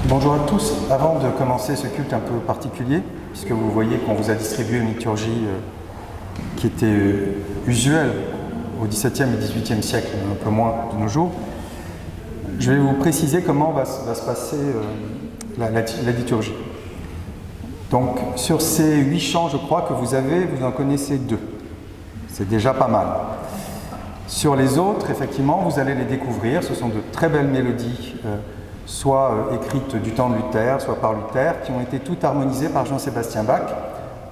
Bonjour à tous. Avant de commencer ce culte un peu particulier, puisque vous voyez qu'on vous a distribué une liturgie qui était usuelle au XVIIe et XVIIIe siècle, un peu moins de nos jours, je vais vous préciser comment va se passer la liturgie. Donc, sur ces 8 chants, je crois que vous en connaissez 2. C'est déjà pas mal. Sur les autres, effectivement, vous allez les découvrir. Ce sont de très belles mélodies, soit écrites du temps de Luther, soit par Luther, qui ont été toutes harmonisées par Jean-Sébastien Bach.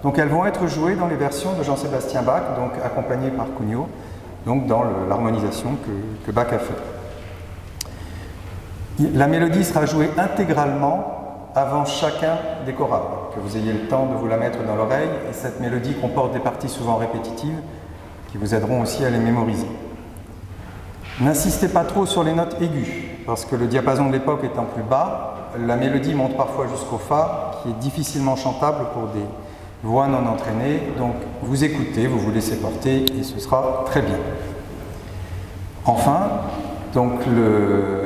Donc elles vont être jouées dans les versions de Jean-Sébastien Bach, donc accompagnées par Cugnot, donc dans l'harmonisation que Bach a fait. La mélodie sera jouée intégralement avant chacun des chorales, que vous ayez le temps de vous la mettre dans l'oreille, et cette mélodie comporte des parties souvent répétitives qui vous aideront aussi à les mémoriser. N'insistez pas trop sur les notes aiguës, parce que le diapason de l'époque étant plus bas, la mélodie monte parfois jusqu'au fa, qui est difficilement chantable pour des voix non entraînées. Donc vous écoutez, vous vous laissez porter, et ce sera très bien. Enfin, donc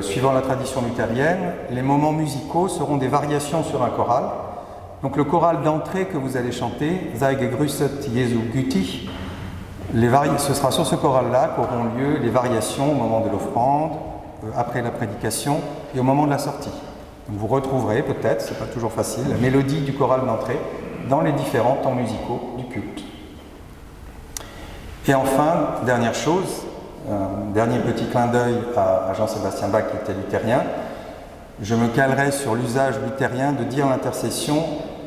suivant la tradition luthérienne, les moments musicaux seront des variations sur un choral. Donc le choral d'entrée que vous allez chanter, Sei gegrüßet Jesu gütig, ce sera sur ce choral-là qu'auront lieu les variations au moment de l'offrande, après la prédication et au moment de la sortie. Donc vous retrouverez peut-être, c'est pas toujours facile, la mélodie du choral d'entrée dans les différents temps musicaux du culte. Et enfin, dernière chose, un dernier petit clin d'œil à Jean-Sébastien Bach qui était luthérien, je me calerai sur l'usage luthérien de dire l'intercession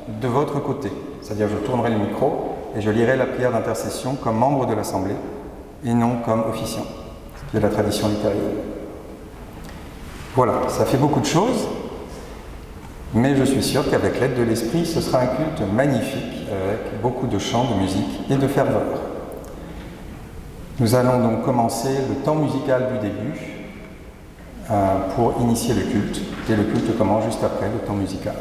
de votre côté. C'est-à-dire je tournerai le micro et je lirai la prière d'intercession comme membre de l'Assemblée et non comme officiant, ce qui est la tradition luthérienne. Voilà, ça fait beaucoup de choses, mais je suis sûr qu'avec l'aide de l'Esprit, ce sera un culte magnifique, avec beaucoup de chants, de musique et de ferveur. Nous allons donc commencer le temps musical du début pour initier le culte, et le culte commence juste après le temps musical.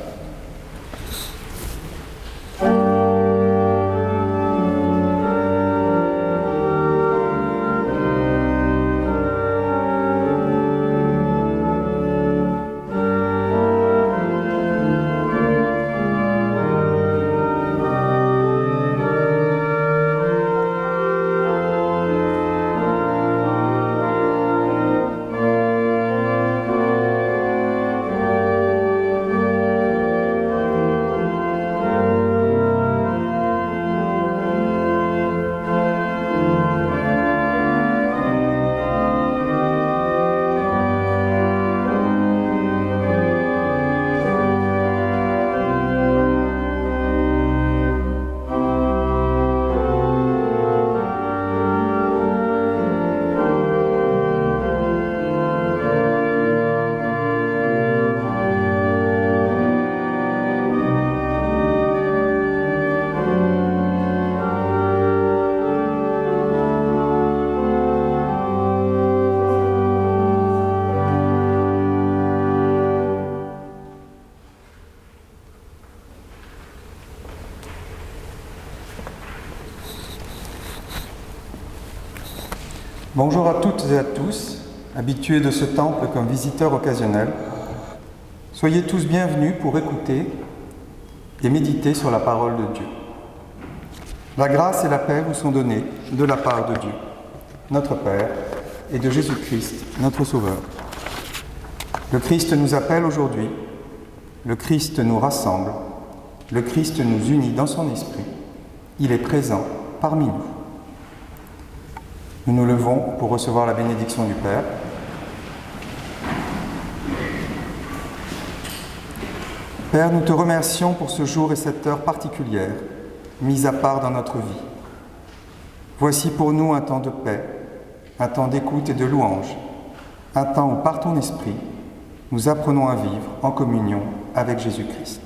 Bonjour à toutes et à tous, habitués de ce temple comme visiteurs occasionnels. Soyez tous bienvenus pour écouter et méditer sur la parole de Dieu. La grâce et la paix vous sont données de la part de Dieu, notre Père, et de Jésus-Christ, notre Sauveur. Le Christ nous appelle aujourd'hui, le Christ nous rassemble, le Christ nous unit dans son esprit. Il est présent parmi nous. Nous nous levons pour recevoir la bénédiction du Père. Père, nous te remercions pour ce jour et cette heure particulière, mise à part dans notre vie. Voici pour nous un temps de paix, un temps d'écoute et de louange, un temps où par ton esprit, nous apprenons à vivre en communion avec Jésus-Christ.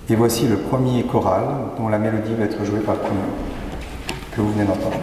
Et voici le premier choral dont la mélodie va être jouée par Cugnot, que vous venez d'entendre.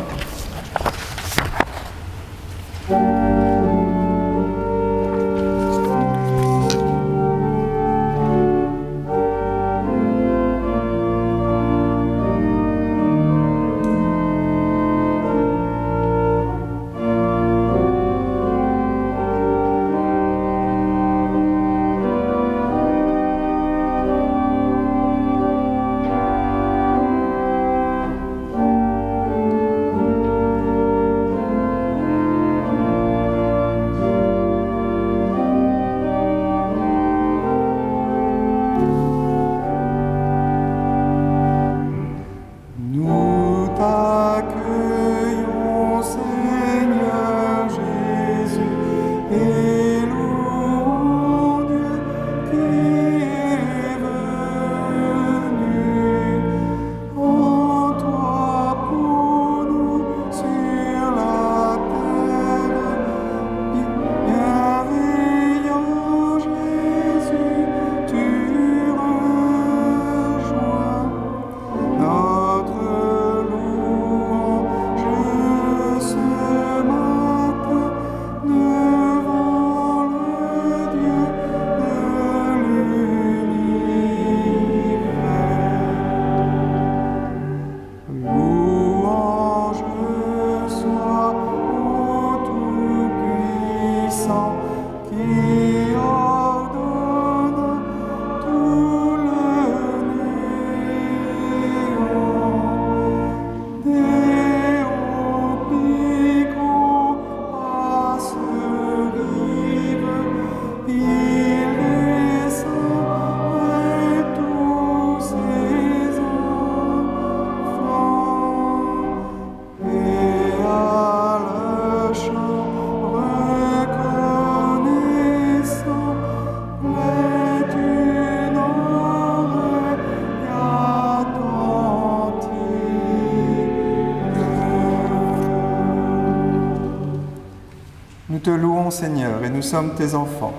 Nous te louons, Seigneur, et nous sommes tes enfants.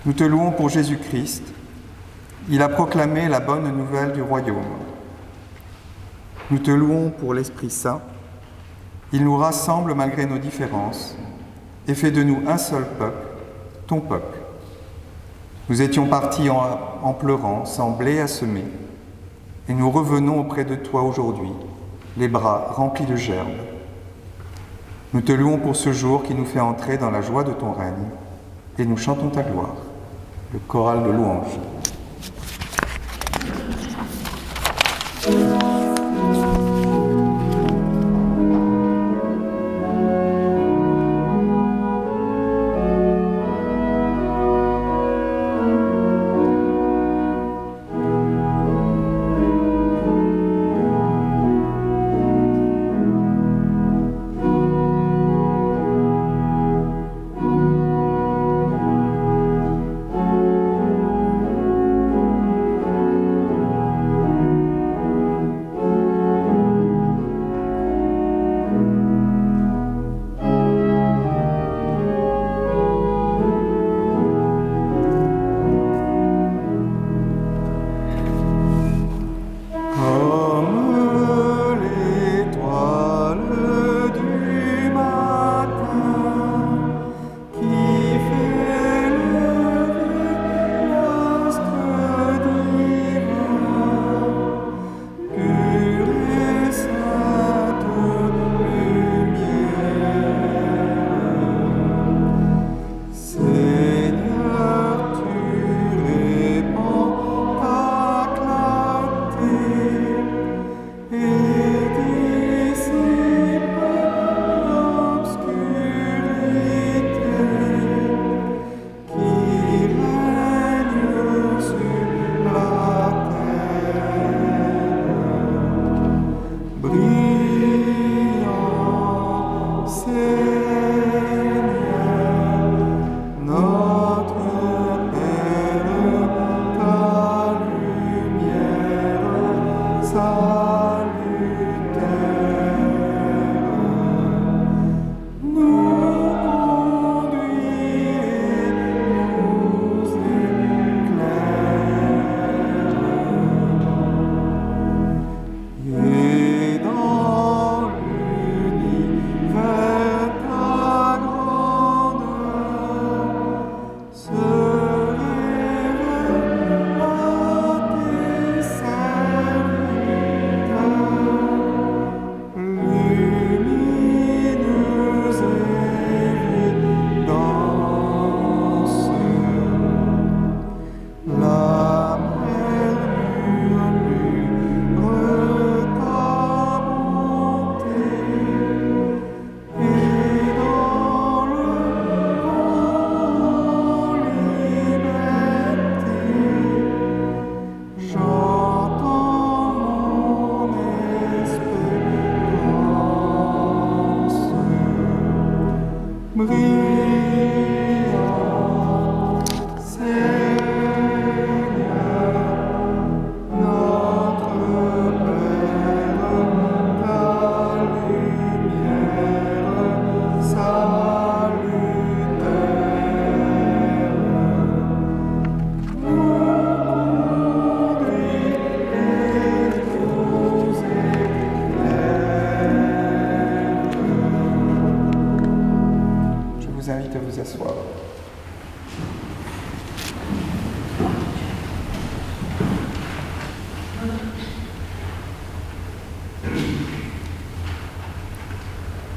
Nous te louons pour Jésus-Christ. Il a proclamé la bonne nouvelle du royaume. Nous te louons pour l'Esprit Saint. Il nous rassemble malgré nos différences et fait de nous un seul peuple, ton peuple. Nous étions partis en pleurant, sans blé à semer, et nous revenons auprès de toi aujourd'hui, les bras remplis de gerbes. Nous te louons pour ce jour qui nous fait entrer dans la joie de ton règne, et nous chantons ta gloire. Le choral de louange.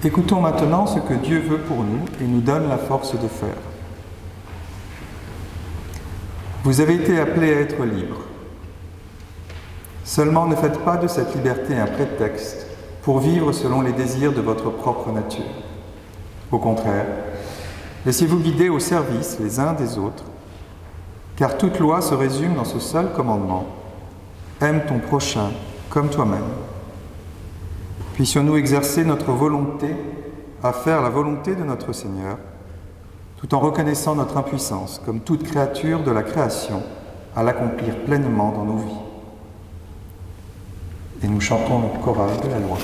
Écoutons maintenant ce que Dieu veut pour nous et nous donne la force de faire. Vous avez été appelés à être libres. Seulement ne faites pas de cette liberté un prétexte pour vivre selon les désirs de votre propre nature. Au contraire, laissez-vous guider au service les uns des autres, car toute loi se résume dans ce seul commandement: aime ton prochain comme toi-même. Puissions-nous exercer notre volonté à faire la volonté de notre Seigneur, tout en reconnaissant notre impuissance, comme toute créature de la création, à l'accomplir pleinement dans nos vies. Et nous chantons le choral de la loi.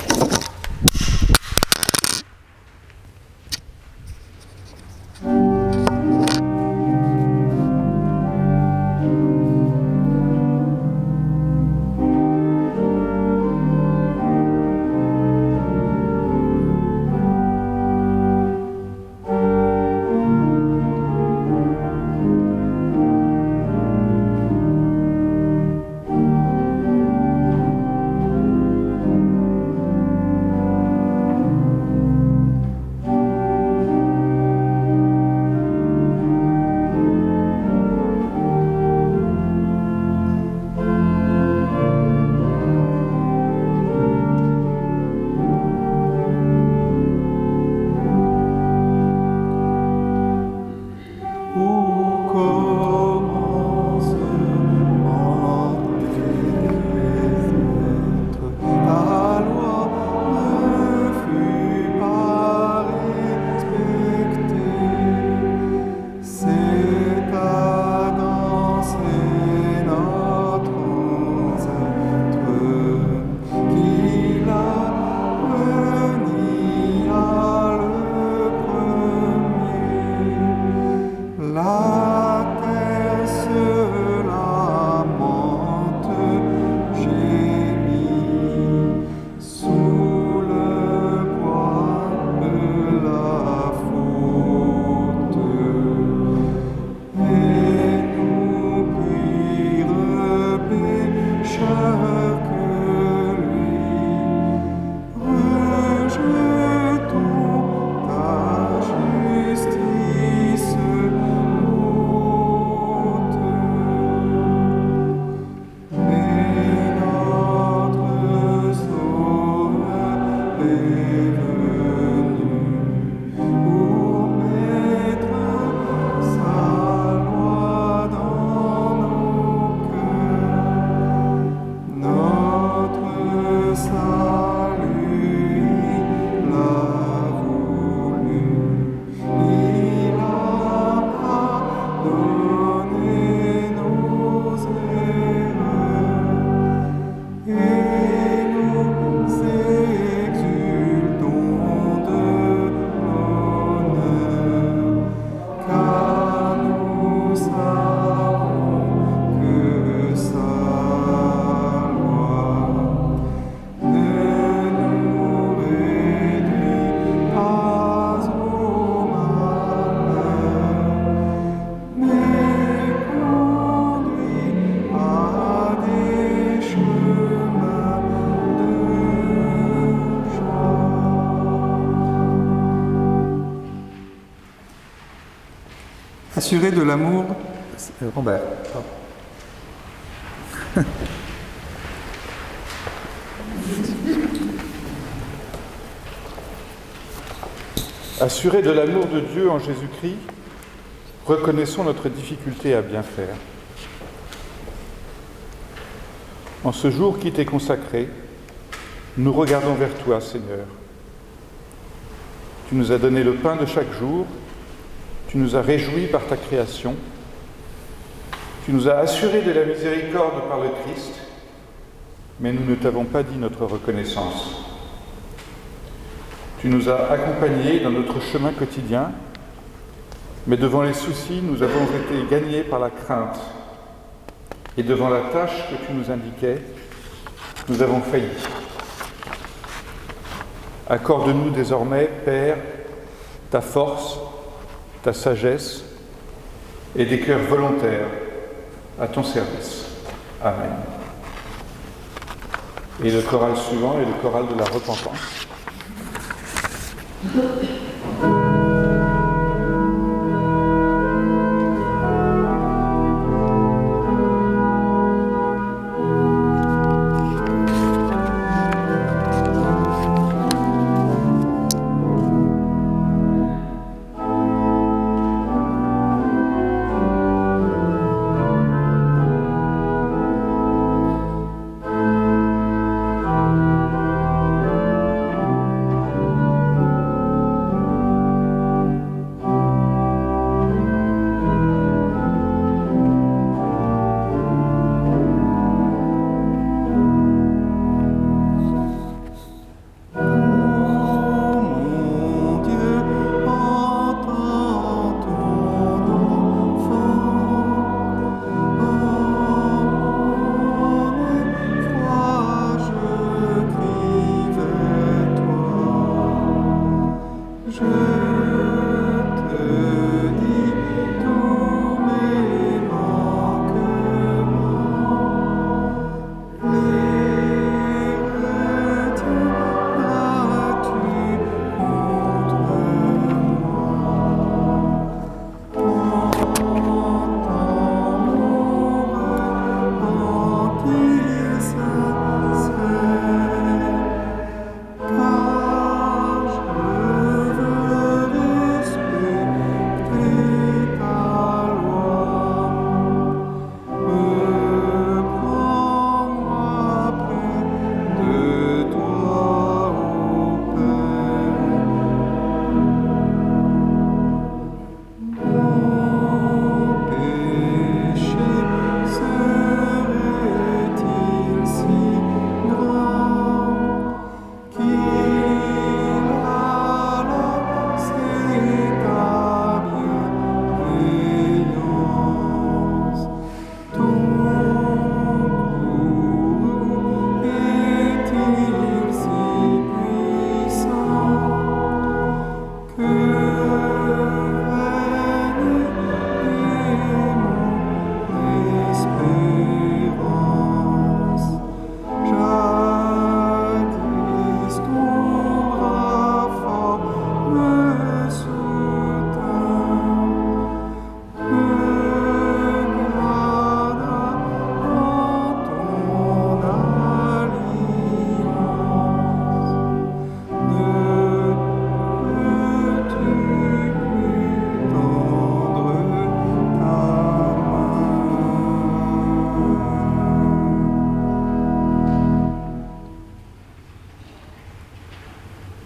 Assuré de l'amour... Robert. Assurés de l'amour de Dieu en Jésus-Christ, reconnaissons notre difficulté à bien faire. En ce jour qui t'est consacré, nous regardons vers toi, Seigneur. Tu nous as donné le pain de chaque jour, tu nous as réjouis par ta création, tu nous as assurés de la miséricorde par le Christ, mais nous ne t'avons pas dit notre reconnaissance. Tu nous as accompagnés dans notre chemin quotidien, mais devant les soucis, nous avons été gagnés par la crainte. Et devant la tâche que tu nous indiquais, nous avons failli. Accorde-nous désormais, Père, ta force, ta sagesse et des cœurs volontaires à ton service. Amen. Et le choral suivant est le choral de la repentance.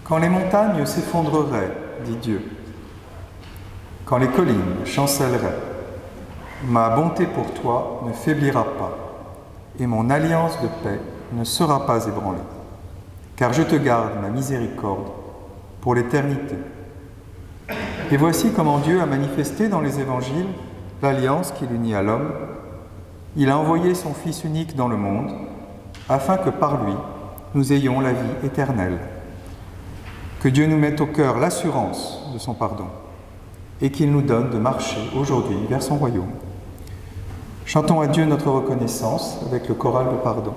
Quand les montagnes s'effondreraient, dit Dieu, quand les collines chancelleraient, ma bonté pour toi ne faiblira pas, et mon alliance de paix ne sera pas ébranlée, car je te garde ma miséricorde pour l'éternité. Et voici comment Dieu a manifesté dans les évangiles l'alliance qu'il unit à l'homme. Il a envoyé son Fils unique dans le monde, afin que par lui, nous ayons la vie éternelle. Que Dieu nous mette au cœur l'assurance de son pardon et qu'il nous donne de marcher aujourd'hui vers son royaume. Chantons à Dieu notre reconnaissance avec le choral de pardon.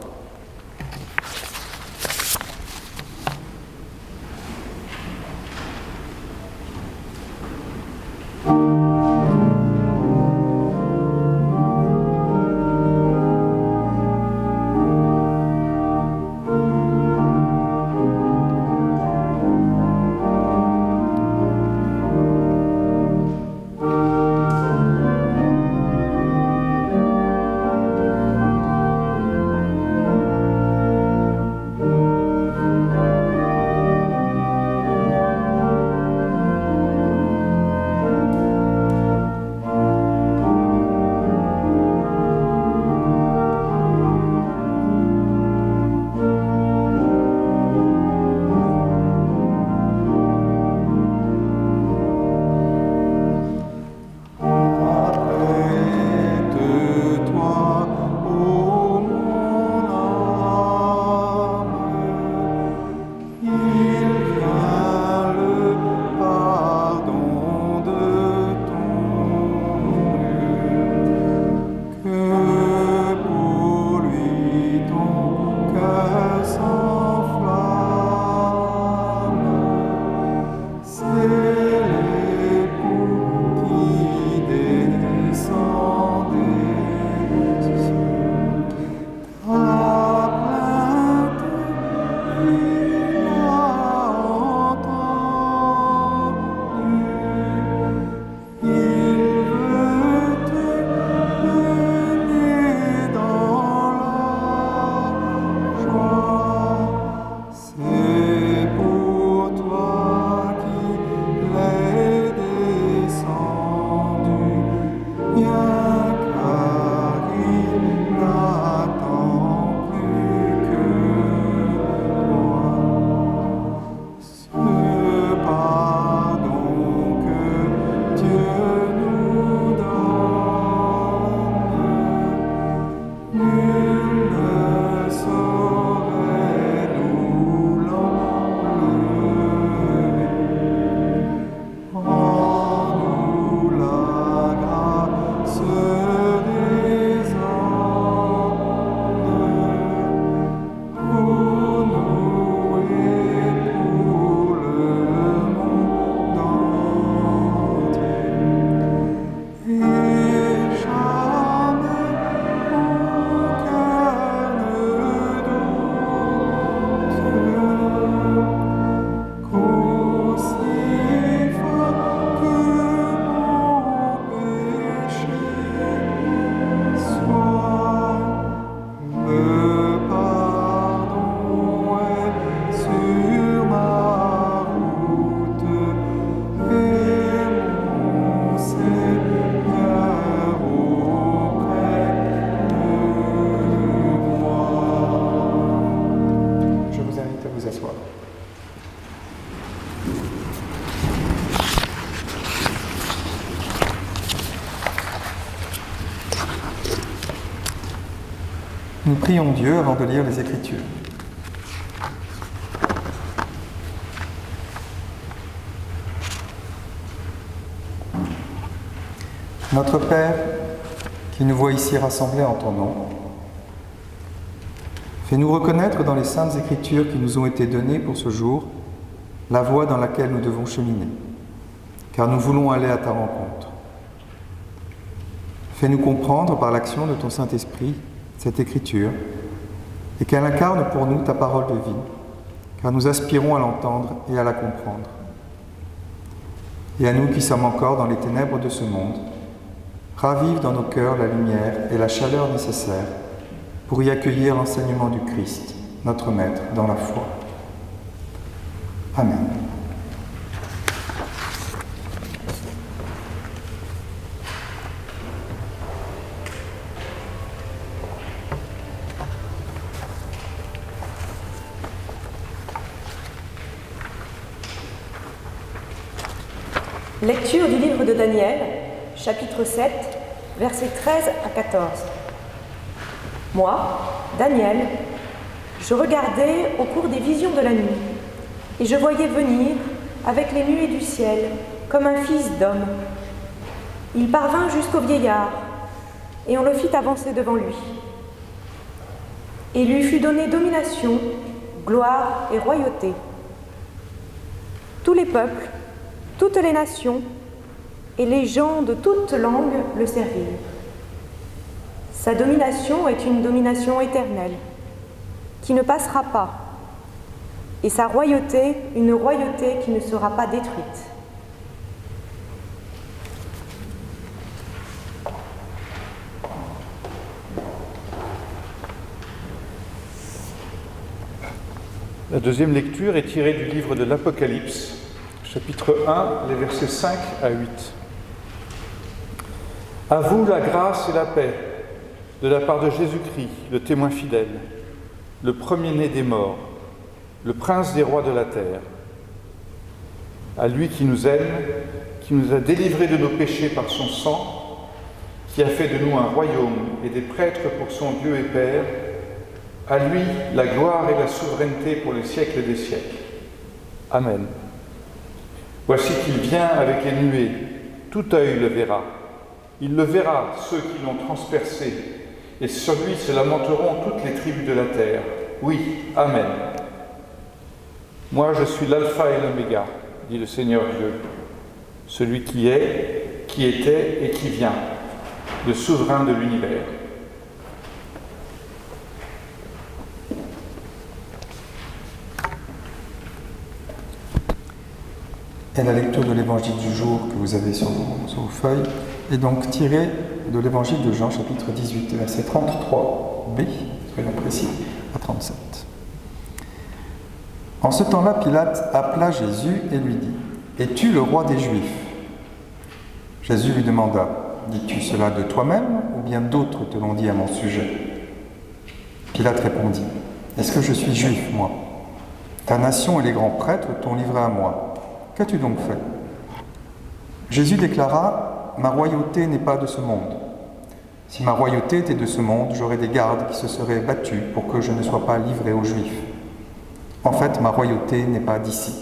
Nous prions Dieu avant de lire les Écritures. Notre Père, qui nous voit ici rassemblés en ton nom, fais-nous reconnaître dans les saintes Écritures qui nous ont été données pour ce jour la voie dans laquelle nous devons cheminer, car nous voulons aller à ta rencontre. Fais-nous comprendre par l'action de ton Saint-Esprit cette Écriture et qu'elle incarne pour nous ta parole de vie, car nous aspirons à l'entendre et à la comprendre. Et à nous qui sommes encore dans les ténèbres de ce monde, ravive dans nos cœurs la lumière et la chaleur nécessaires pour y accueillir l'enseignement du Christ, notre Maître, dans la foi. Amen. Lecture du livre de Daniel, chapitre 7, versets 13 à 14. Moi, Daniel, je regardais au cours des visions de la nuit, et je voyais venir, avec les nuées du ciel, comme un fils d'homme. Il parvint jusqu'au vieillard, et on le fit avancer devant lui. Et lui fut donnée domination, gloire et royauté. Tous les peuples, toutes les nations et les gens de toutes langues le servirent. Sa domination est une domination éternelle, qui ne passera pas, et sa royauté, une royauté qui ne sera pas détruite. La deuxième lecture est tirée du livre de l'Apocalypse, chapitre 1, les versets 5 à 8. À vous la grâce et la paix de la part de Jésus-Christ, le témoin fidèle, le premier-né des morts, le prince des rois de la terre. À lui qui nous aime, qui nous a délivrés de nos péchés par son sang, qui a fait de nous un royaume et des prêtres pour son Dieu et Père, à lui la gloire et la souveraineté pour les siècles des siècles. Amen. Voici qu'il vient avec les nuées, tout œil le verra. Il le verra, ceux qui l'ont transpercé, et sur lui se lamenteront toutes les tribus de la terre. Oui, Amen. Moi je suis l'alpha et l'oméga, dit le Seigneur Dieu, celui qui est, qui était et qui vient, le souverain de l'univers. Et la lecture de l'évangile du jour que vous avez sur vos feuilles est donc tirée de l'évangile de Jean, chapitre 18, verset 33b, soyons précis, à 37. En ce temps-là, Pilate appela Jésus et lui dit : « Es-tu le roi des Juifs ?» Jésus lui demanda : « Dis-tu cela de toi-même ou bien d'autres te l'ont dit à mon sujet ?» Pilate répondit : « Est-ce que je suis juif, moi ? Ta nation et les grands prêtres t'ont livré à moi. Qu'as-tu donc fait ?» Jésus déclara : « Ma royauté n'est pas de ce monde. Si ma royauté était de ce monde, j'aurais des gardes qui se seraient battus pour que je ne sois pas livré aux Juifs. En fait, ma royauté n'est pas d'ici. »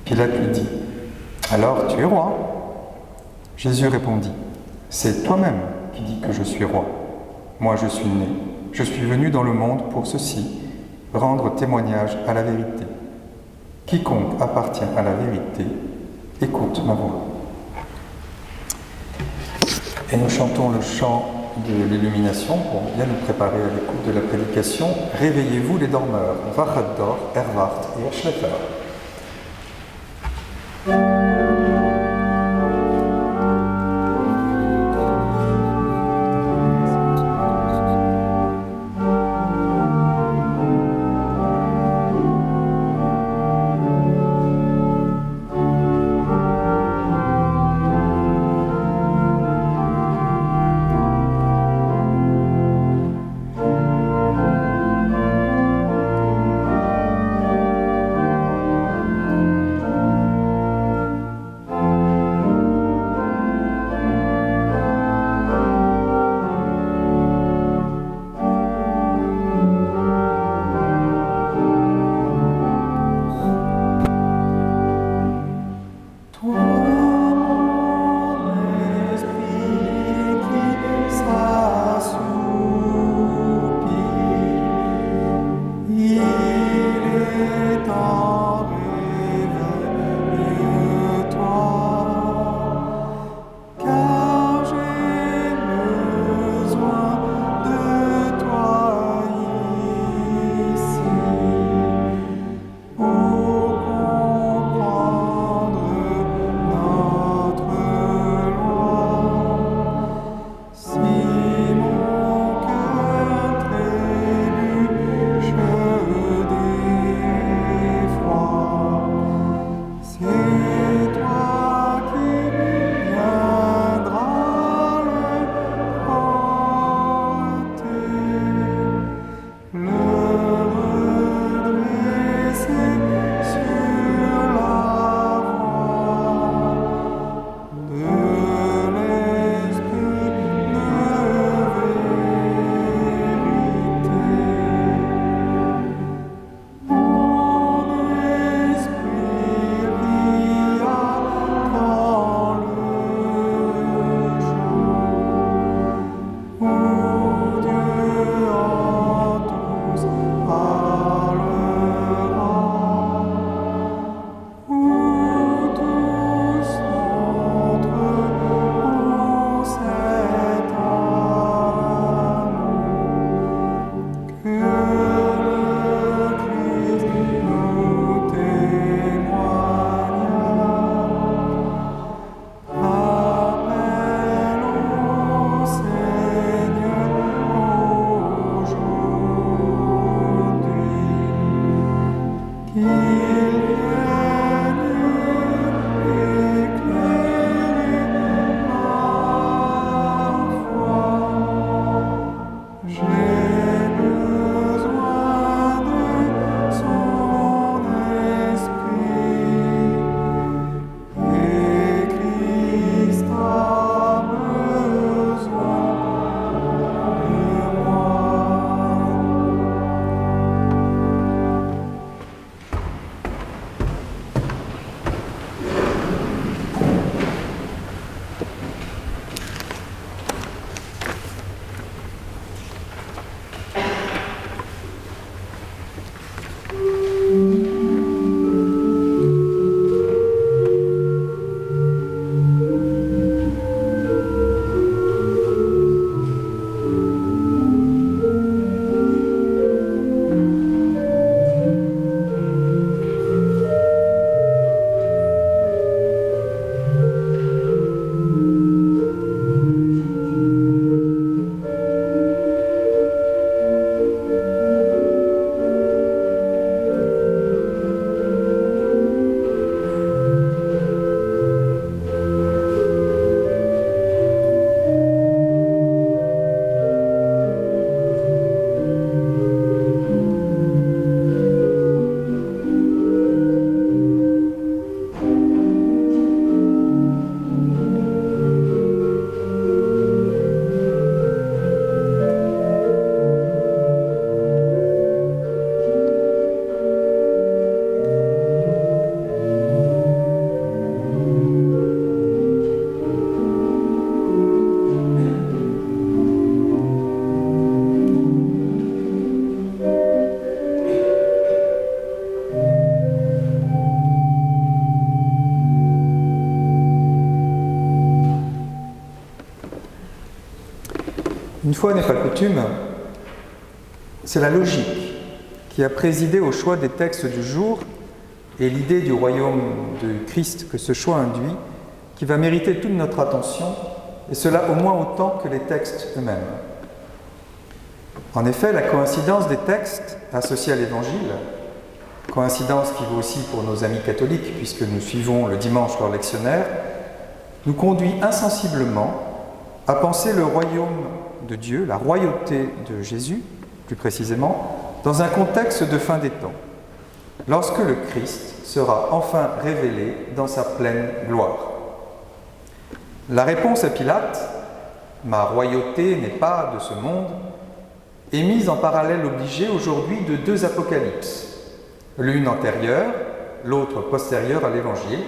Pilate lui dit : « Alors tu es roi ?» Jésus répondit : « C'est toi-même qui dis que je suis roi. Moi je suis né, je suis venu dans le monde pour ceci, rendre témoignage à la vérité. Quiconque appartient à la vérité, écoute ma voix. » Et nous chantons le chant de l'illumination pour bien nous préparer à l'écoute de la prédication. Réveillez-vous les dormeurs, Wachat dor, Erwacht et Erschlefer. Une fois n'est pas coutume, c'est la logique qui a présidé au choix des textes du jour et l'idée du royaume de Christ que ce choix induit qui va mériter toute notre attention, et cela au moins autant que les textes eux-mêmes. En effet, la coïncidence des textes associés à l'Évangile, coïncidence qui vaut aussi pour nos amis catholiques puisque nous suivons le dimanche leur lectionnaire, nous conduit insensiblement à penser le royaume de Dieu, la royauté de Jésus, plus précisément, dans un contexte de fin des temps, lorsque le Christ sera enfin révélé dans sa pleine gloire. La réponse à Pilate, « Ma royauté n'est pas de ce monde », est mise en parallèle obligé aujourd'hui de deux apocalypses, l'une antérieure, l'autre postérieure à l'Évangile,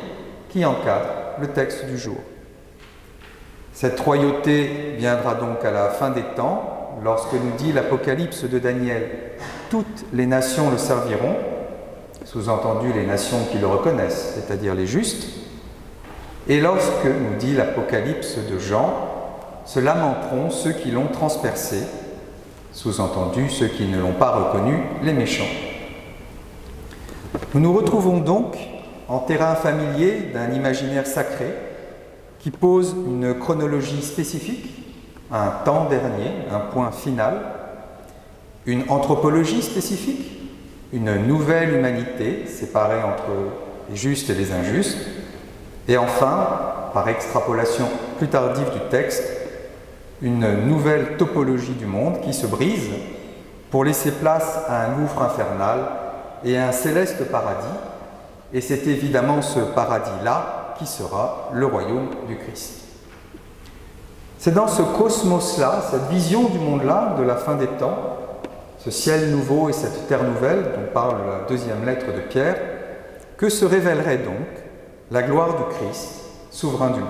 qui encadre le texte du jour. Cette royauté viendra donc à la fin des temps, lorsque nous dit l'Apocalypse de Daniel, « Toutes les nations le serviront », sous-entendu les nations qui le reconnaissent, c'est-à-dire les justes, et lorsque, nous dit l'Apocalypse de Jean, se lamenteront ceux qui l'ont transpercé, sous-entendu ceux qui ne l'ont pas reconnu, les méchants. Nous nous retrouvons donc en terrain familier d'un imaginaire sacré qui pose une chronologie spécifique, un temps dernier, un point final, une anthropologie spécifique, une nouvelle humanité séparée entre les justes et les injustes, et enfin, par extrapolation plus tardive du texte, une nouvelle topologie du monde qui se brise pour laisser place à un gouffre infernal et à un céleste paradis, et c'est évidemment ce paradis-là qui sera le royaume du Christ. C'est dans ce cosmos-là, cette vision du monde-là, de la fin des temps, ce ciel nouveau et cette terre nouvelle dont parle la deuxième lettre de Pierre, que se révélerait donc la gloire du Christ, souverain du monde.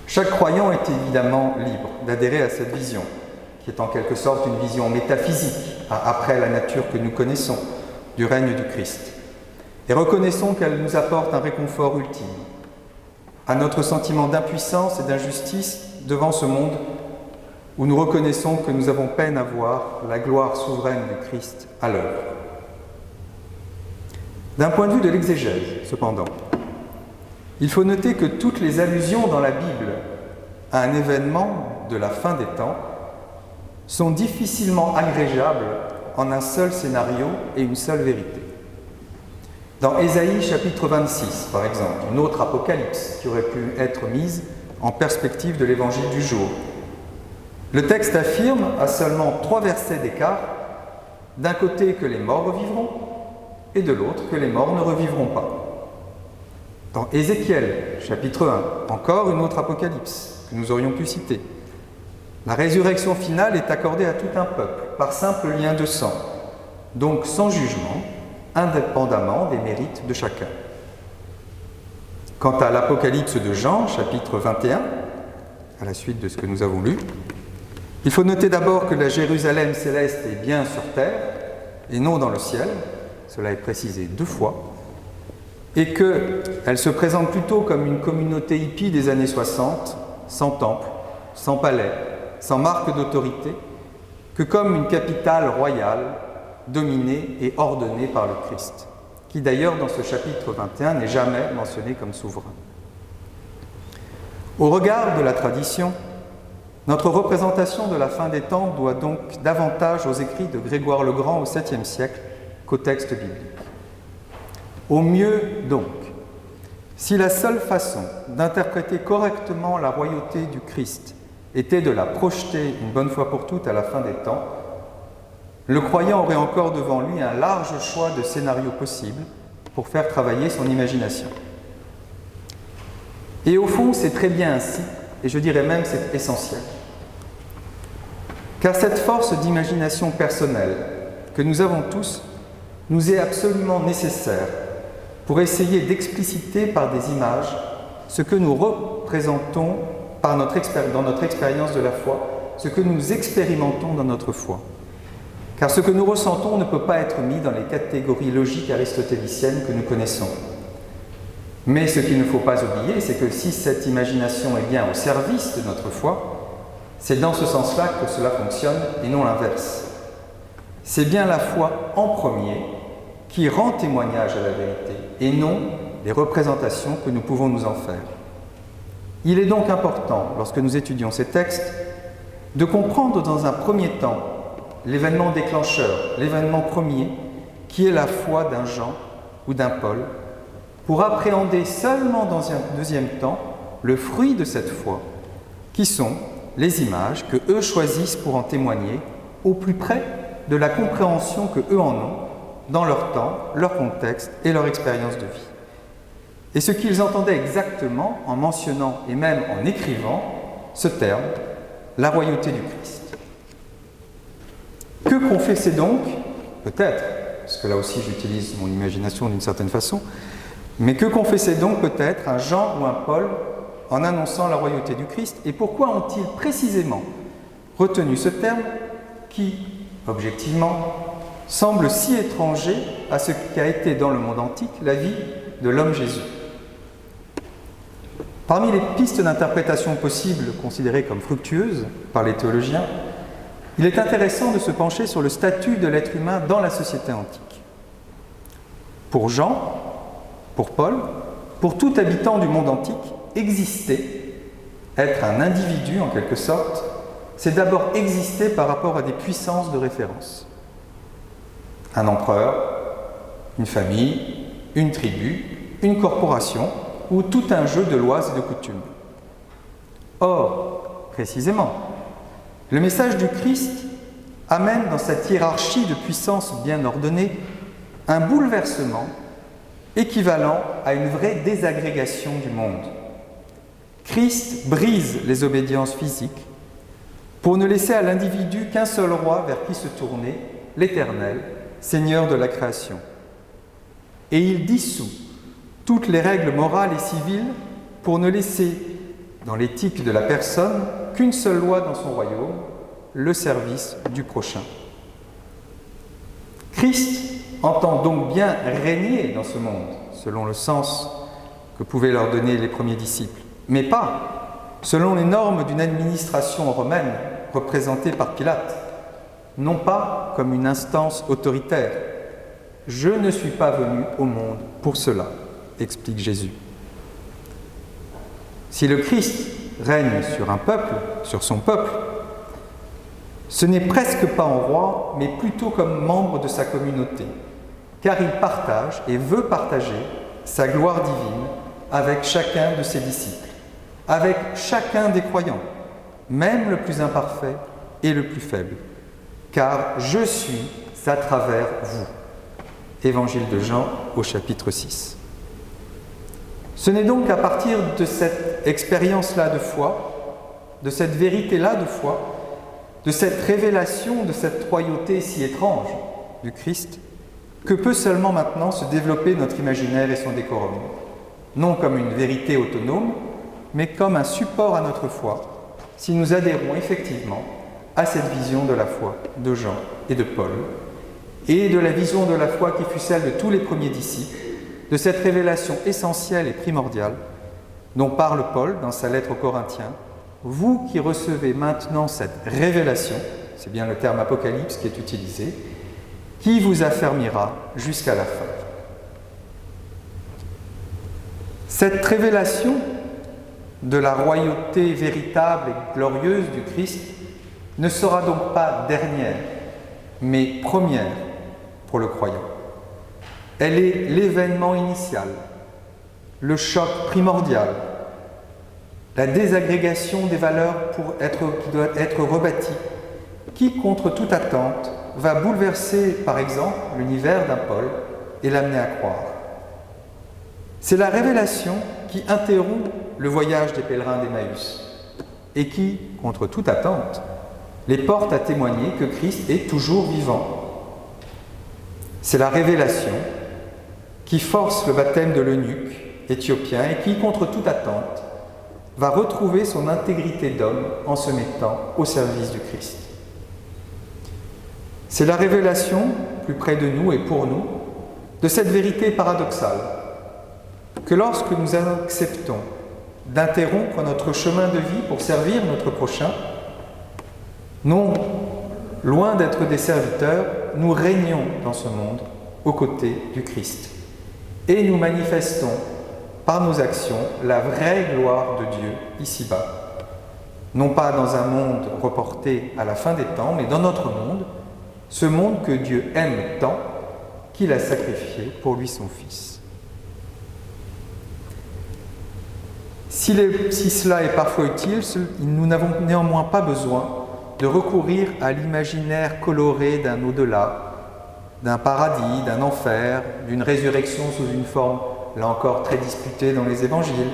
Chaque croyant est évidemment libre d'adhérer à cette vision, qui est en quelque sorte une vision métaphysique, après la nature que nous connaissons, du règne du Christ. Et reconnaissons qu'elle nous apporte un réconfort ultime à notre sentiment d'impuissance et d'injustice devant ce monde où nous reconnaissons que nous avons peine à voir la gloire souveraine du Christ à l'œuvre. D'un point de vue de l'exégèse, cependant, il faut noter que toutes les allusions dans la Bible à un événement de la fin des temps sont difficilement agrégeables en un seul scénario et une seule vérité. Dans Ésaïe chapitre 26, par exemple, une autre apocalypse qui aurait pu être mise en perspective de l'évangile du jour, le texte affirme, à seulement 3 versets d'écart, d'un côté que les morts revivront, et de l'autre que les morts ne revivront pas. Dans Ézéchiel, chapitre 1, encore une autre apocalypse que nous aurions pu citer. La résurrection finale est accordée à tout un peuple, par simple lien de sang, donc sans jugement, indépendamment des mérites de chacun. Quant à l'Apocalypse de Jean, chapitre 21, à la suite de ce que nous avons lu, il faut noter d'abord que la Jérusalem céleste est bien sur terre, et non dans le ciel, cela est précisé 2 fois, et qu'elle se présente plutôt comme une communauté hippie des années 60, sans temple, sans palais, sans marque d'autorité, que comme une capitale royale, dominée et ordonnée par le Christ, qui d'ailleurs dans ce chapitre 21 n'est jamais mentionné comme souverain. Au regard de la tradition, notre représentation de la fin des temps doit donc davantage aux écrits de Grégoire le Grand au 7e siècle qu'au texte biblique. Au mieux donc, si la seule façon d'interpréter correctement la royauté du Christ était de la projeter une bonne fois pour toutes à la fin des temps, le croyant aurait encore devant lui un large choix de scénarios possibles pour faire travailler son imagination. Et au fond, c'est très bien ainsi, et je dirais même c'est essentiel. Car cette force d'imagination personnelle que nous avons tous nous est absolument nécessaire pour essayer d'expliciter par des images ce que nous représentons dans notre expérience de la foi, ce que nous expérimentons dans notre foi. Car ce que nous ressentons ne peut pas être mis dans les catégories logiques aristotéliciennes que nous connaissons. Mais ce qu'il ne faut pas oublier, c'est que si cette imagination est bien au service de notre foi, C'est dans ce sens-là que cela fonctionne et non l'inverse. C'est bien la foi en premier qui rend témoignage à la vérité et non les représentations que nous pouvons nous en faire. Il est donc important, lorsque nous étudions ces textes, de comprendre dans un premier temps l'événement déclencheur, l'événement premier, qui est la foi d'un Jean ou d'un Paul, pour appréhender seulement dans un deuxième temps le fruit de cette foi, qui sont les images que eux choisissent pour en témoigner au plus près de la compréhension que eux en ont dans leur temps, leur contexte et leur expérience de vie. Et ce qu'ils entendaient exactement en mentionnant et même en écrivant ce terme, la royauté du Christ. Que confessait donc, peut-être, parce que là aussi j'utilise mon imagination d'une certaine façon, mais que confessait donc peut-être un Jean ou un Paul en annonçant la royauté du Christ, et pourquoi ont-ils précisément retenu ce terme qui, objectivement, semble si étranger à ce qu'a été dans le monde antique la vie de l'homme Jésus. Parmi les pistes d'interprétation possibles considérées comme fructueuses par les théologiens, il est intéressant de se pencher sur le statut de l'être humain dans la société antique. Pour Jean, pour Paul, pour tout habitant du monde antique, exister, être un individu en quelque sorte, c'est d'abord exister par rapport à des puissances de référence. Un empereur, une famille, une tribu, une corporation ou tout un jeu de lois et de coutumes. Or, précisément, le message du Christ amène dans cette hiérarchie de puissances bien ordonnée un bouleversement équivalent à une vraie désagrégation du monde. Christ brise les obédiences physiques pour ne laisser à l'individu qu'un seul roi vers qui se tourner, l'Éternel, Seigneur de la création. Et il dissout toutes les règles morales et civiles pour ne laisser dans l'éthique de la personne qu'une seule loi dans son royaume, le service du prochain. Christ entend donc bien régner dans ce monde, selon le sens que pouvaient leur donner les premiers disciples, mais pas selon les normes d'une administration romaine représentée par Pilate, non pas comme une instance autoritaire. « Je ne suis pas venu au monde pour cela », explique Jésus. Si le Christ règne sur un peuple, sur son peuple, ce n'est presque pas en roi, mais plutôt comme membre de sa communauté, car il partage et veut partager sa gloire divine avec chacun de ses disciples, avec chacun des croyants, même le plus imparfait et le plus faible. Car je suis à travers vous. Évangile de Jean au chapitre 6. Ce n'est donc qu'à partir de cette expérience-là de foi, de cette vérité-là de foi, de cette révélation de cette royauté si étrange du Christ, que peut seulement maintenant se développer notre imaginaire et son décorum, non comme une vérité autonome, mais comme un support à notre foi, si nous adhérons effectivement à cette vision de la foi de Jean et de Paul, et de la vision de la foi qui fut celle de tous les premiers disciples, de cette révélation essentielle et primordiale dont parle Paul dans sa lettre aux Corinthiens. Vous qui recevez maintenant cette révélation, c'est bien le terme apocalypse qui est utilisé, qui vous affermira jusqu'à la fin. Cette révélation de la royauté véritable et glorieuse du Christ ne sera donc pas dernière, mais première pour le croyant. Elle est l'événement initial, le choc primordial, la désagrégation des valeurs qui doit être rebâtie, qui, contre toute attente, va bouleverser, par exemple, l'univers d'un Paul et l'amener à croire. C'est la révélation qui interrompt le voyage des pèlerins d'Emmaüs et qui, contre toute attente, les porte à témoigner que Christ est toujours vivant. C'est la révélation qui force le baptême de l'eunuque éthiopien et qui, contre toute attente, va retrouver son intégrité d'homme en se mettant au service du Christ. C'est la révélation, plus près de nous et pour nous, de cette vérité paradoxale, que lorsque nous acceptons d'interrompre notre chemin de vie pour servir notre prochain, Non, loin d'être des serviteurs, nous régnons dans ce monde aux côtés du Christ. Et nous manifestons par nos actions la vraie gloire de Dieu ici-bas. Non pas dans un monde reporté à la fin des temps, mais dans notre monde, ce monde que Dieu aime tant qu'il a sacrifié pour lui son Fils. Si cela est parfois utile, nous n'avons néanmoins pas besoin de recourir à l'imaginaire coloré d'un au-delà, d'un paradis, d'un enfer, d'une résurrection sous une forme, là encore très disputée dans les évangiles,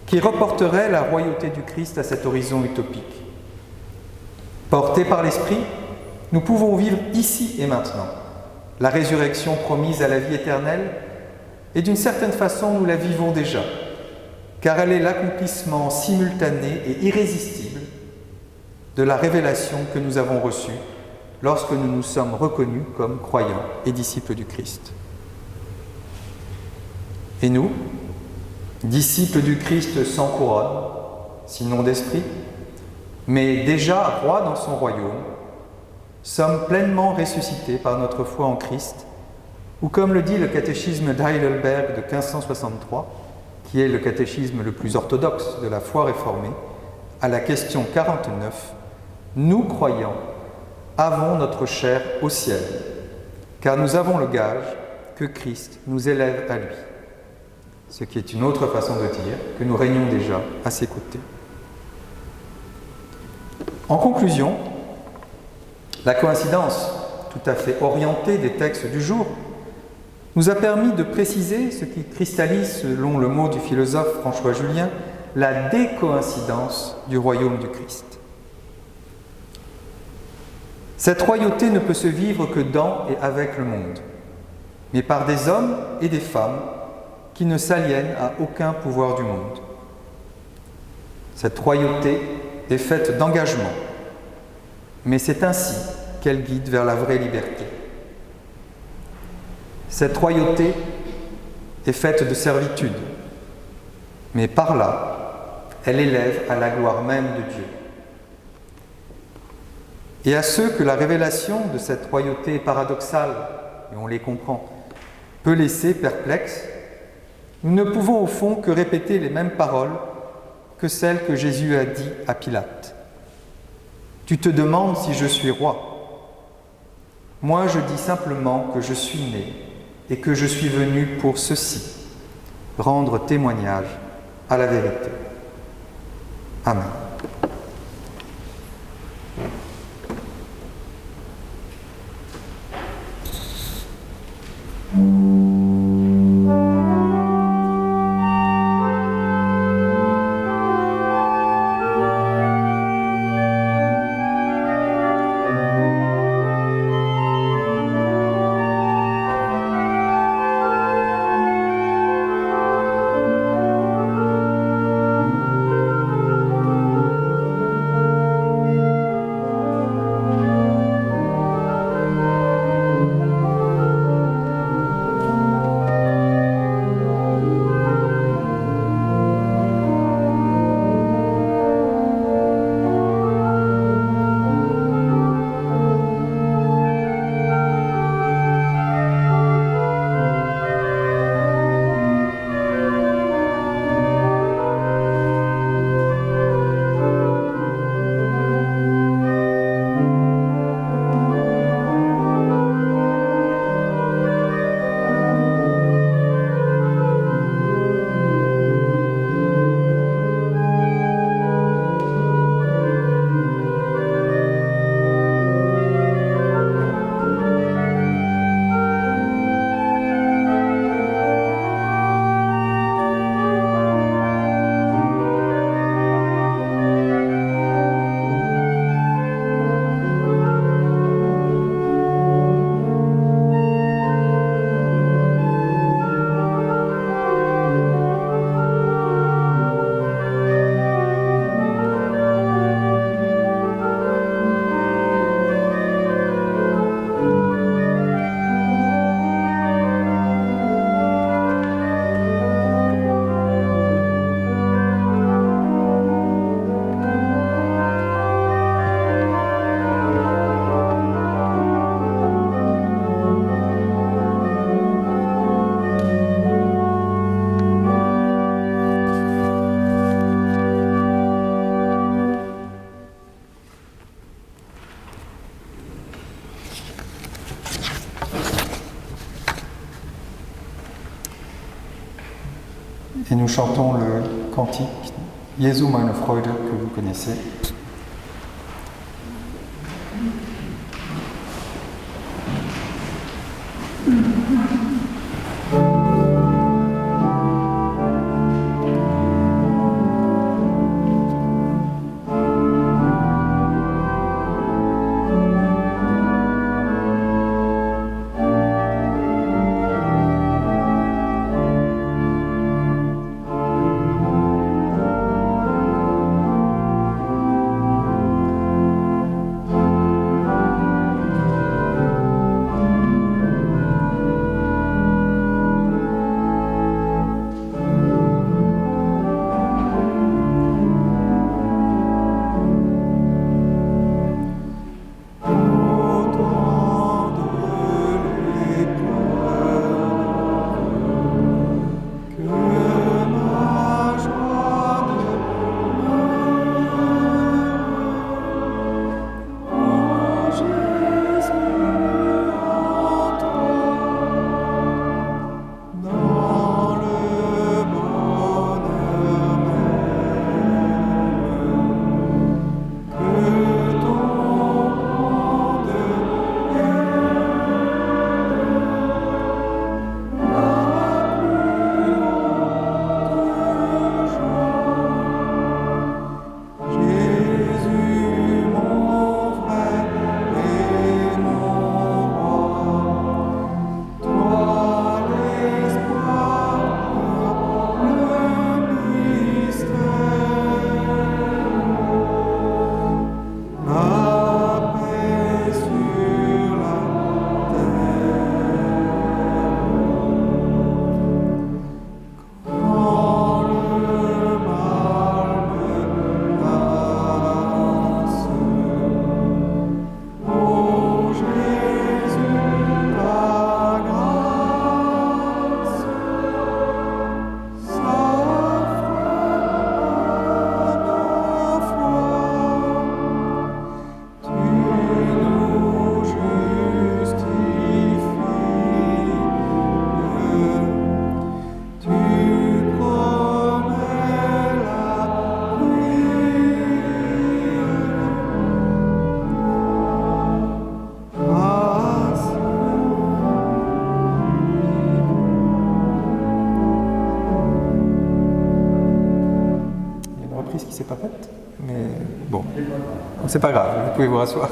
qui reporterait la royauté du Christ à cet horizon utopique. Portés par l'Esprit, nous pouvons vivre ici et maintenant la résurrection promise à la vie éternelle, et d'une certaine façon nous la vivons déjà, car elle est l'accomplissement simultané et irrésistible de la révélation que nous avons reçue lorsque nous nous sommes reconnus comme croyants et disciples du Christ. Et nous, disciples du Christ sans couronne, sinon d'esprit, mais déjà rois dans son royaume, sommes pleinement ressuscités par notre foi en Christ, ou comme le dit le catéchisme d'Heidelberg de 1563, qui est le catéchisme le plus orthodoxe de la foi réformée, à la question 49, nous croyants avons notre chair au ciel, car nous avons le gage que Christ nous élève à lui. Ce qui est une autre façon de dire que nous régnons déjà à ses côtés. En conclusion, la coïncidence tout à fait orientée des textes du jour nous a permis de préciser ce qui cristallise, selon le mot du philosophe François Julien, la décoïncidence du royaume du Christ. Cette royauté ne peut se vivre que dans et avec le monde, mais par des hommes et des femmes qui ne s'aliènent à aucun pouvoir du monde. Cette royauté est faite d'engagement, mais c'est ainsi qu'elle guide vers la vraie liberté. Cette royauté est faite de servitude, mais par là, elle élève à la gloire même de Dieu. Et à ceux que la révélation de cette royauté paradoxale, et on les comprend, peut laisser perplexes, nous ne pouvons au fond que répéter les mêmes paroles que celles que Jésus a dit à Pilate. « Tu te demandes si je suis roi. Moi, je dis simplement que je suis né et que je suis venu pour ceci, rendre témoignage à la vérité. » Amen. Et nous chantons le cantique Jesu meine Freude que vous connaissez. C'est pas grave, vous pouvez vous rasseoir.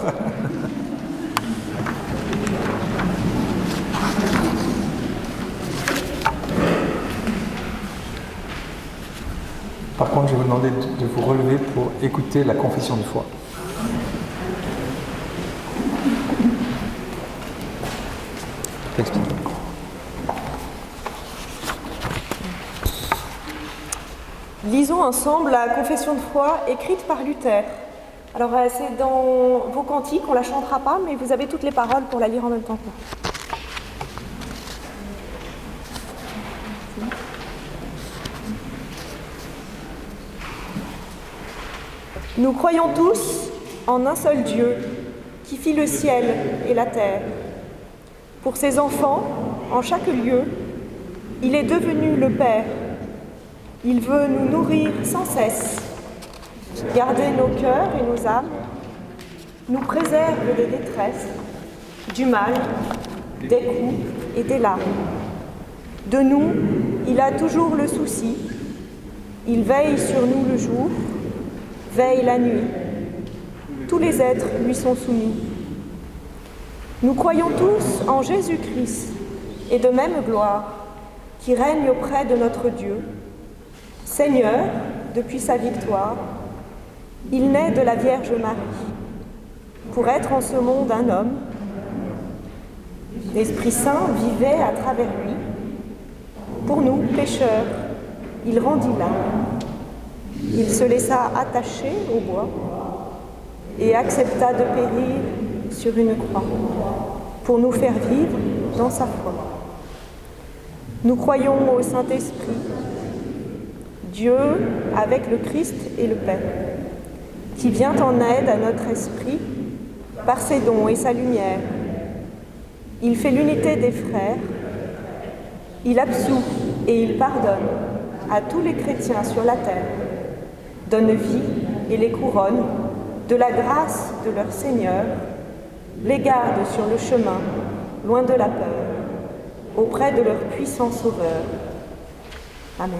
Par contre, je vais vous demander de vous relever pour écouter la confession de foi. T'explique. Lisons ensemble la confession de foi écrite par Luther. Alors c'est dans vos cantiques, on ne la chantera pas, mais vous avez toutes les paroles pour la lire en même temps que moi. Nous croyons tous en un seul Dieu qui fit le ciel et la terre. Pour ses enfants, en chaque lieu, il est devenu le Père. Il veut nous nourrir sans cesse, garder nos cœurs et nos âmes, nous préserve des détresses, du mal, des coups et des larmes. De nous, il a toujours le souci. Il veille sur nous le jour, veille la nuit. Tous les êtres lui sont soumis. Nous croyons tous en Jésus-Christ et de même gloire, qui règne auprès de notre Dieu. Seigneur, depuis sa victoire, il naît de la Vierge Marie. Pour être en ce monde un homme, l'Esprit Saint vivait à travers lui. Pour nous, pécheurs, il rendit l'âme. Il se laissa attacher au bois et accepta de périr sur une croix pour nous faire vivre dans sa foi. Nous croyons au Saint-Esprit, Dieu avec le Christ et le Père, qui vient en aide à notre esprit par ses dons et sa lumière. Il fait l'unité des frères, il absout et il pardonne. à tous les chrétiens sur la terre, donne vie et les couronne de la grâce de leur Seigneur, les garde sur le chemin, loin de la peur, auprès de leur puissant Sauveur. Amen.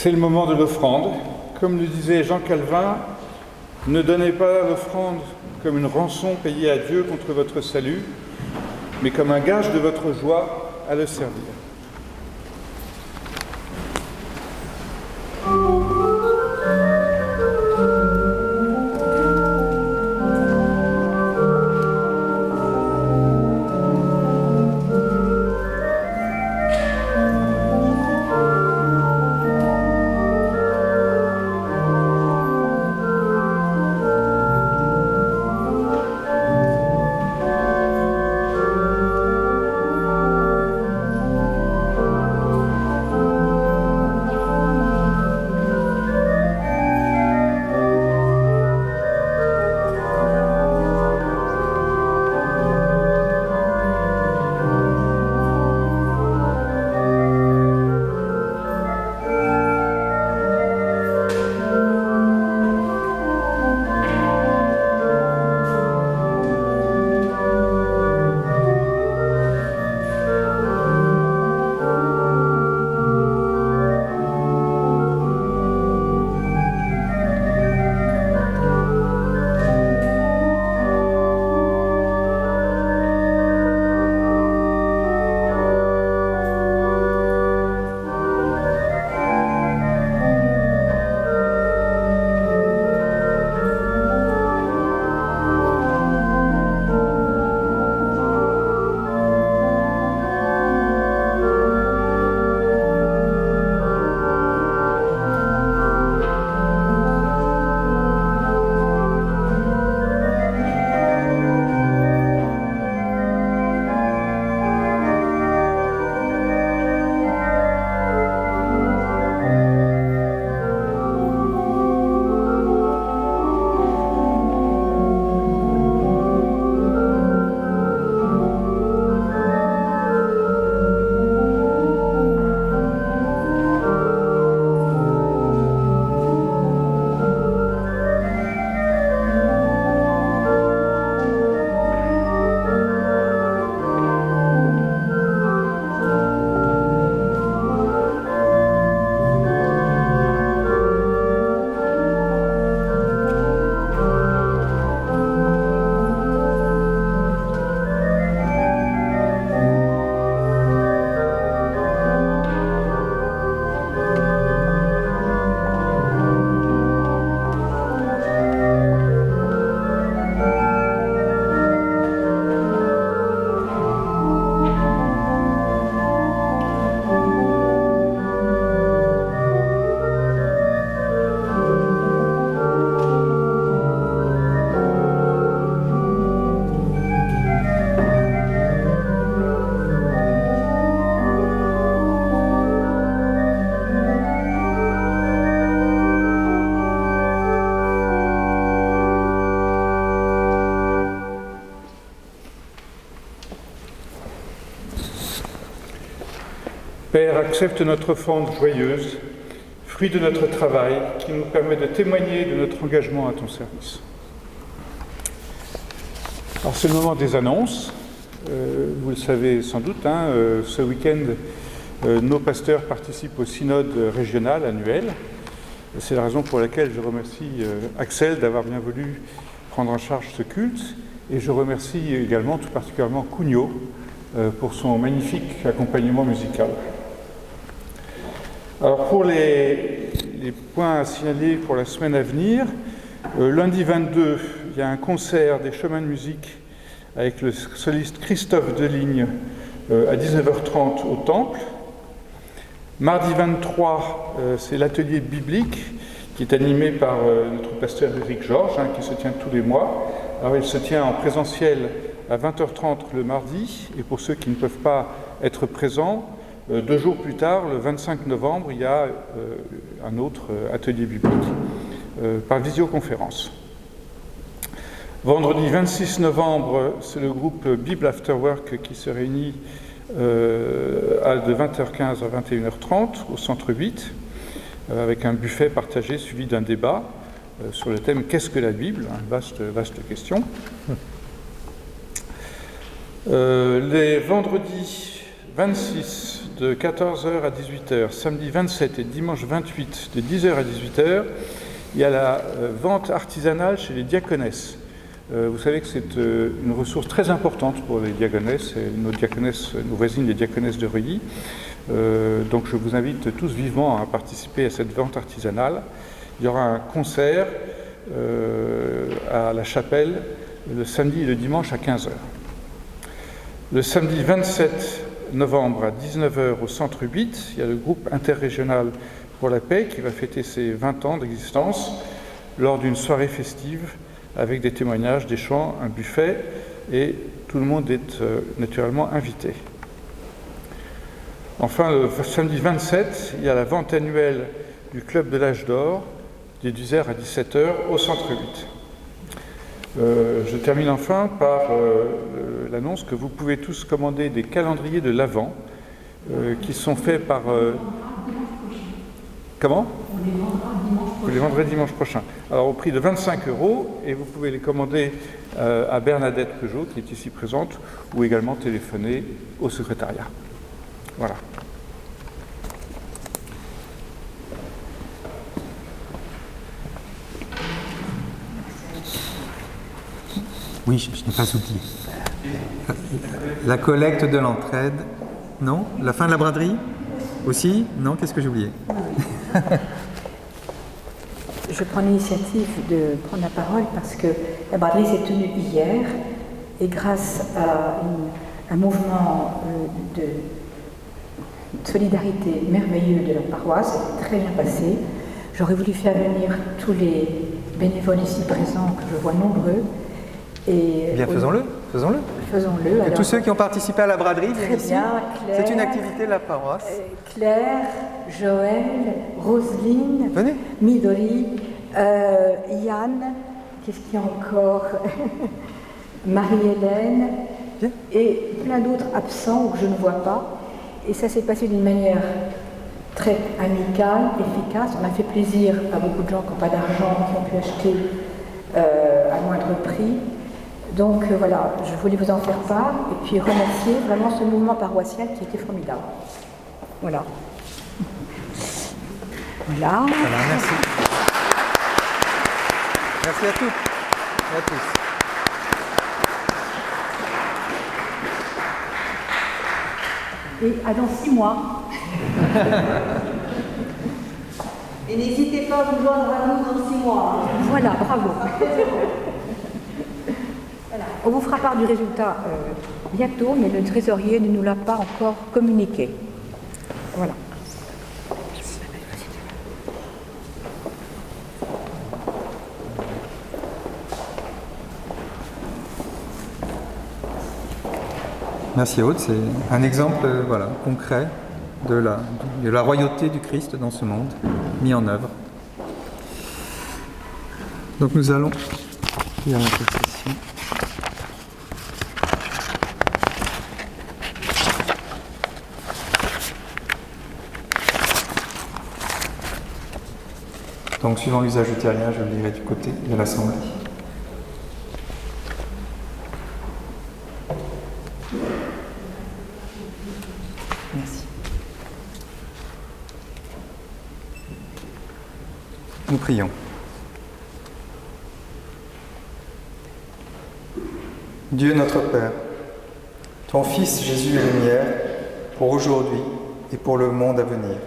C'est le moment de l'offrande. Comme le disait Jean Calvin, ne donnez pas l'offrande comme une rançon payée à Dieu contre votre salut, mais comme un gage de votre joie à le servir. Père, accepte notre offrande joyeuse, fruit de notre travail, qui nous permet de témoigner de notre engagement à ton service. Alors c'est le moment des annonces. Vous le savez sans doute, ce week-end, nos pasteurs participent au synode régional annuel. C'est la raison pour laquelle je remercie Axel d'avoir bien voulu prendre en charge ce culte. Et je remercie également tout particulièrement Cugnot pour son magnifique accompagnement musical. Alors pour les points à signaler pour la semaine à venir, lundi 22, il y a un concert des Chemins de musique avec le soliste Christophe Deligne à 19h30 au Temple. Mardi 23, c'est l'atelier biblique qui est animé par notre pasteur Éric Georges, qui se tient tous les mois. Alors il se tient en présentiel à 20h30 le mardi, et pour ceux qui ne peuvent pas être présents, 2 jours plus tard, le 25 novembre, il y a un autre atelier biblique par visioconférence. Vendredi 26 novembre, c'est le groupe Bible After Work qui se réunit de 20h15 à 21h30 au Centre 8, avec un buffet partagé suivi d'un débat sur le thème « Qu'est-ce que la Bible ?» Vaste question. Les vendredis 26 de 14h à 18h, samedi 27 et dimanche 28 de 10h à 18h, il y a la vente artisanale chez les diaconesses. Vous savez que c'est une ressource très importante pour les diaconesses, nos voisines les diaconesses de Reuilly. Donc je vous invite tous vivement à participer à cette vente artisanale. Il y aura un concert à la chapelle le samedi et le dimanche à 15h. Le samedi 27 novembre à 19h au Centre 8, il y a le groupe interrégional pour la paix qui va fêter ses 20 ans d'existence lors d'une soirée festive avec des témoignages, des chants, un buffet, et tout le monde est naturellement invité. Enfin, le samedi 27, il y a la vente annuelle du Club de l'Âge d'Or, de 10h à 17h au Centre 8. Je termine enfin par l'annonce que vous pouvez tous commander des calendriers de l'Avent qui sont faits par... Comment ? Vous les vendrez dimanche prochain. Alors au prix de 25 €, et vous pouvez les commander à Bernadette Peugeot, qui est ici présente, ou également téléphoner au secrétariat. Voilà. Oui, je n'ai pas oublié. La collecte de l'entraide, non? La fin de la braderie aussi? Non? Qu'est-ce que j'ai oublié? Je prends l'initiative de prendre la parole parce que la braderie s'est tenue hier et grâce à un mouvement de solidarité merveilleux de la paroisse, ça s'est très bien passé. J'aurais voulu faire venir tous les bénévoles ici présents, que je vois nombreux. Et bien, faisons-le. Faisons-le. Et tous ceux qui ont participé à la braderie, très ici. Bien, Claire, c'est une activité de la paroisse. Claire, Joël, Roselyne, venez. Midori, Yann, qu'est-ce qu'il y a encore Marie-Hélène, bien. Et plein d'autres absents que je ne vois pas. Et ça s'est passé d'une manière très amicale, efficace. On a fait plaisir à beaucoup de gens qui n'ont pas d'argent, qui ont pu acheter à moindre prix. Donc voilà, je voulais vous en faire part et puis remercier vraiment ce mouvement paroissial qui était formidable. Voilà. Voilà. Voilà, merci. Merci à toutes et à tous. Et à dans 6 mois. Et n'hésitez pas à vous joindre à nous dans 6 mois. Voilà, bravo. Voilà. On vous fera part du résultat bientôt, mais le trésorier ne nous l'a pas encore communiqué. Voilà. Merci Aude, c'est un exemple concret de la royauté du Christ dans ce monde, mis en œuvre. Donc nous allons lire l'intercession. Donc, suivant l'usage du terrien, je le lirai du côté de l'Assemblée. Merci. Nous prions. Dieu notre Père, ton Fils Jésus est lumière pour aujourd'hui et pour le monde à venir.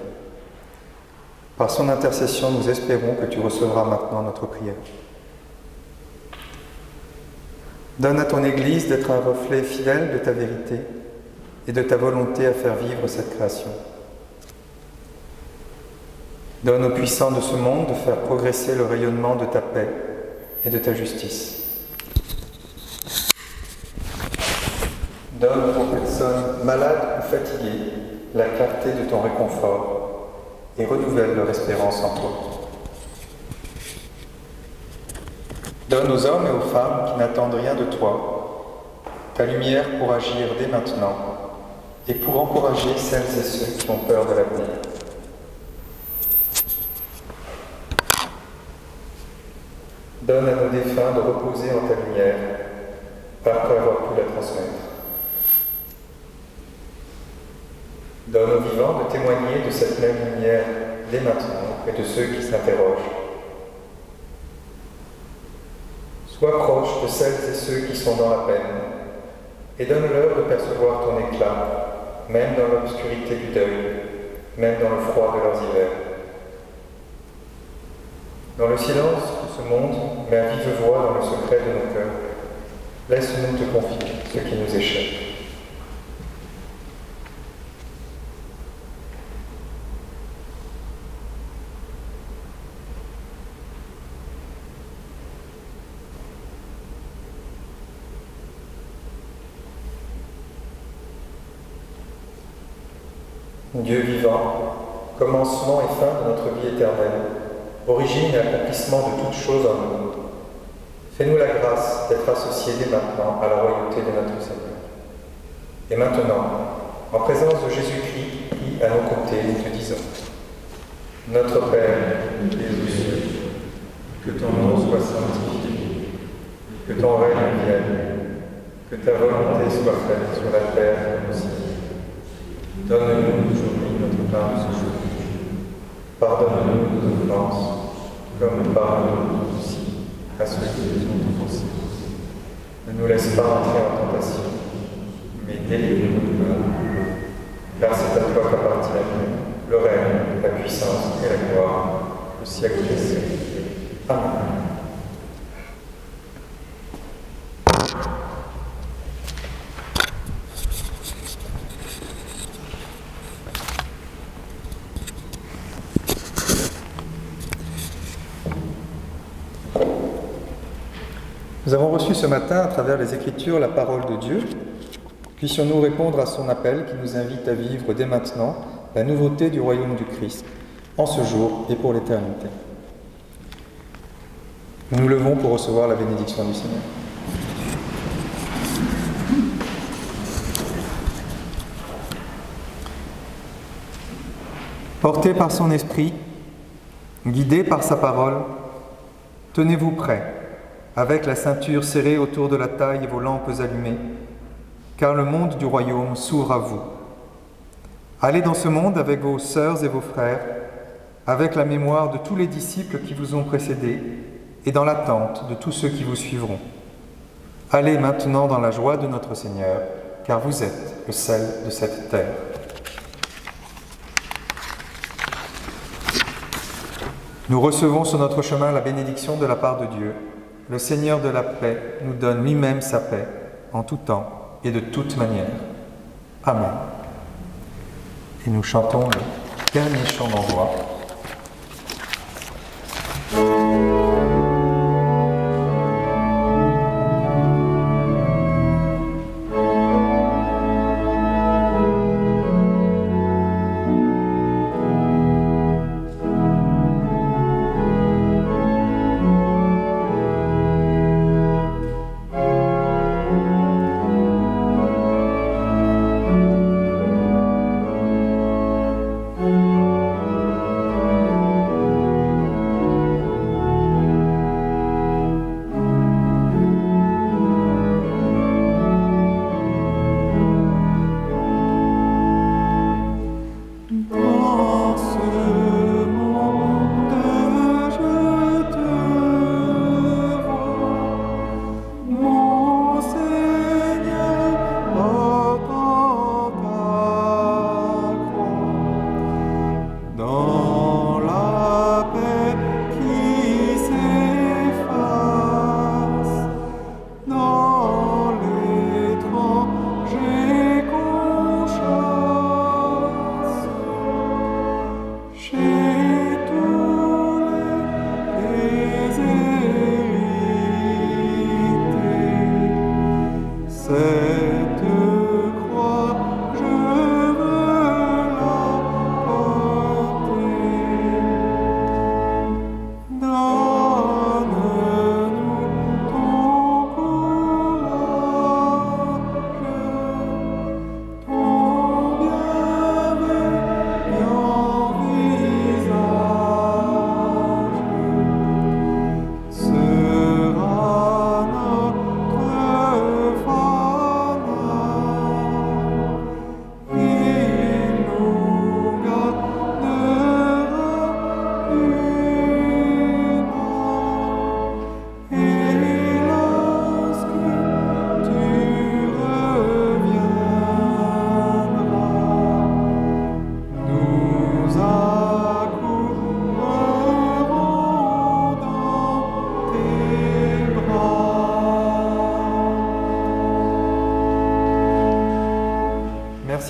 Par son intercession, nous espérons que tu recevras maintenant notre prière. Donne à ton Église d'être un reflet fidèle de ta vérité et de ta volonté à faire vivre cette création. Donne aux puissants de ce monde de faire progresser le rayonnement de ta paix et de ta justice. Donne aux personnes malades ou fatiguées la clarté de ton réconfort et renouvelle leur espérance en toi. Donne aux hommes et aux femmes qui n'attendent rien de toi ta lumière pour agir dès maintenant et pour encourager celles et ceux qui ont peur de l'avenir. Donne à nos défunts de reposer en ta lumière après avoir pu la transmettre. Donne aux vivants de témoigner de cette même lumière dès maintenant et de ceux qui s'interrogent. Sois proche de celles et ceux qui sont dans la peine et donne-leur de percevoir ton éclat, même dans l'obscurité du deuil, même dans le froid de leurs hivers. Dans le silence de ce monde, mais à vive voix dans le secret de nos cœurs, laisse-nous te confier ce qui nous échappe. Dieu vivant, commencement et fin de notre vie éternelle, origine et accomplissement de toutes choses en nous, fais-nous la grâce d'être associés dès maintenant à la royauté de notre Seigneur. Et maintenant, en présence de Jésus-Christ, prie à nos côtés, nous te disons: Notre Père, qui es aux cieux, que ton nom soit sanctifié, que ton règne vienne, que ta volonté soit faite sur la terre comme au ciel. Donne-nous aujourd'hui notre pain de ce jour. Pardonne-nous nos offenses, comme nous pardonnons aussi à ceux qui nous ont offensés. Ne nous laisse pas entrer en tentation, mais délivre-nous du mal. Car c'est à toi qu'appartiennent le règne, la puissance et la gloire, au siècle des siècles. Amen. Nous avons reçu ce matin, à travers les Écritures, la parole de Dieu. Puissions-nous répondre à son appel qui nous invite à vivre dès maintenant la nouveauté du royaume du Christ, en ce jour et pour l'éternité. Nous nous levons pour recevoir la bénédiction du Seigneur. Portés par son esprit, guidés par sa parole, tenez-vous prêts, avec la ceinture serrée autour de la taille et vos lampes allumées, car le monde du royaume s'ouvre à vous. Allez dans ce monde avec vos sœurs et vos frères, avec la mémoire de tous les disciples qui vous ont précédés et dans l'attente de tous ceux qui vous suivront. Allez maintenant dans la joie de notre Seigneur, car vous êtes le sel de cette terre. Nous recevons sur notre chemin la bénédiction de la part de Dieu. Le Seigneur de la paix nous donne lui-même sa paix, en tout temps et de toute manière. Amen. Et nous chantons le dernier chant d'envoi.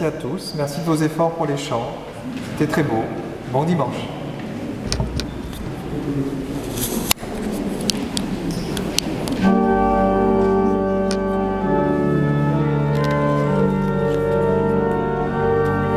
Merci à tous, merci de vos efforts pour les chants. C'était très beau. Bon dimanche.